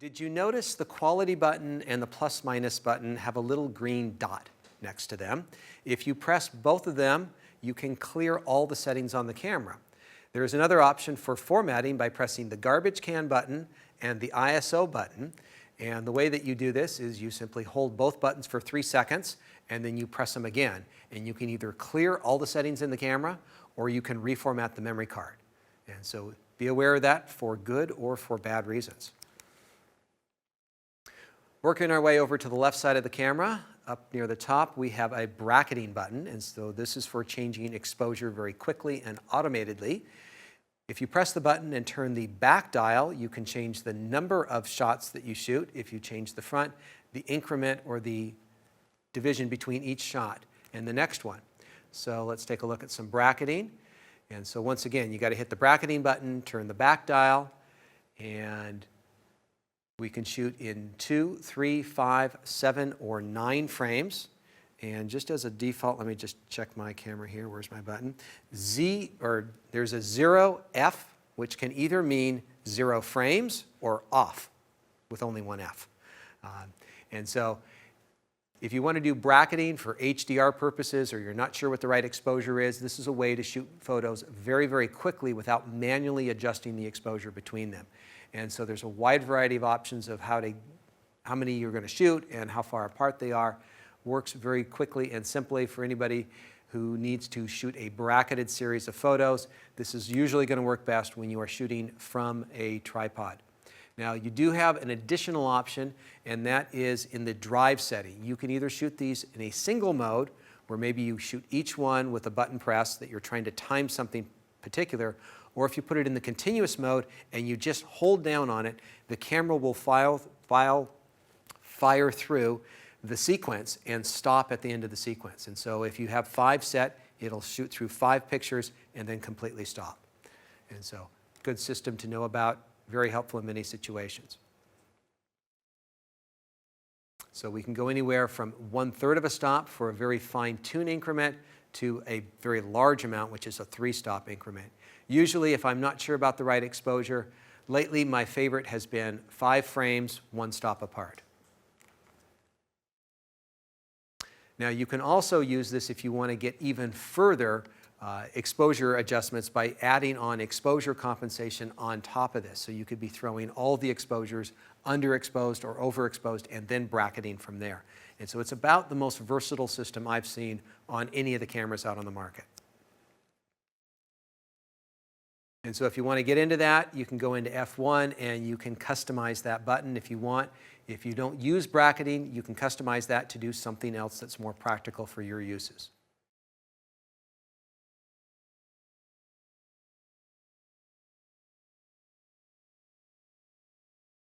Did you notice the quality button and the plus minus button have a little green dot next to them? If you press both of them, you can clear all the settings on the camera. There is another option for formatting by pressing the garbage can button and the ISO button. And the way that you do this is you simply hold both buttons for 3 seconds and then you press them again. And you can either clear all the settings in the camera or you can reformat the memory card. And so be aware of that for good or for bad reasons. Working our way over to the left side of the camera, up near the top, we have a bracketing button, and so this is for changing exposure very quickly and automatedly. If you press the button and turn the back dial, you can change the number of shots that you shoot. If you change the front, the increment or the division between each shot and the next one. So let's take a look at some bracketing. And so once again, you got to hit the bracketing button, turn the back dial, and we can shoot in 2, 3, 5, 7, or 9 frames. And just as a default, let me just check my camera here. Where's my button? There's a 0F, which can either mean 0 frames or off with only one F. And so if you want to do bracketing for HDR purposes or you're not sure what the right exposure is, this is a way to shoot photos very, very quickly without manually adjusting the exposure between them. And so there's a wide variety of options of how many you're going to shoot and how far apart they are. Works very quickly and simply for anybody who needs to shoot a bracketed series of photos. This is usually going to work best when you are shooting from a tripod. Now you do have an additional option, and that is in the drive setting. You can either shoot these in a single mode, where maybe you shoot each one with a button press that you're trying to time something particular, or if you put it in the continuous mode and you just hold down on it, the camera will fire through the sequence and stop at the end of the sequence. And so if you have 5 set, it'll shoot through 5 pictures and then completely stop. And so good system to know about, very helpful in many situations. So we can go anywhere from 1/3 of a stop for a very fine-tuned increment to a very large amount, which is a 3-stop increment. Usually, if I'm not sure about the right exposure, lately my favorite has been 5 frames, 1 stop apart. Now you can also use this if you want to get even further exposure adjustments by adding on exposure compensation on top of this. So you could be throwing all the exposures underexposed or overexposed and then bracketing from there. And so it's about the most versatile system I've seen on any of the cameras out on the market. And so if you want to get into that, you can go into F1 and you can customize that button if you want. If you don't use bracketing, you can customize that to do something else that's more practical for your uses.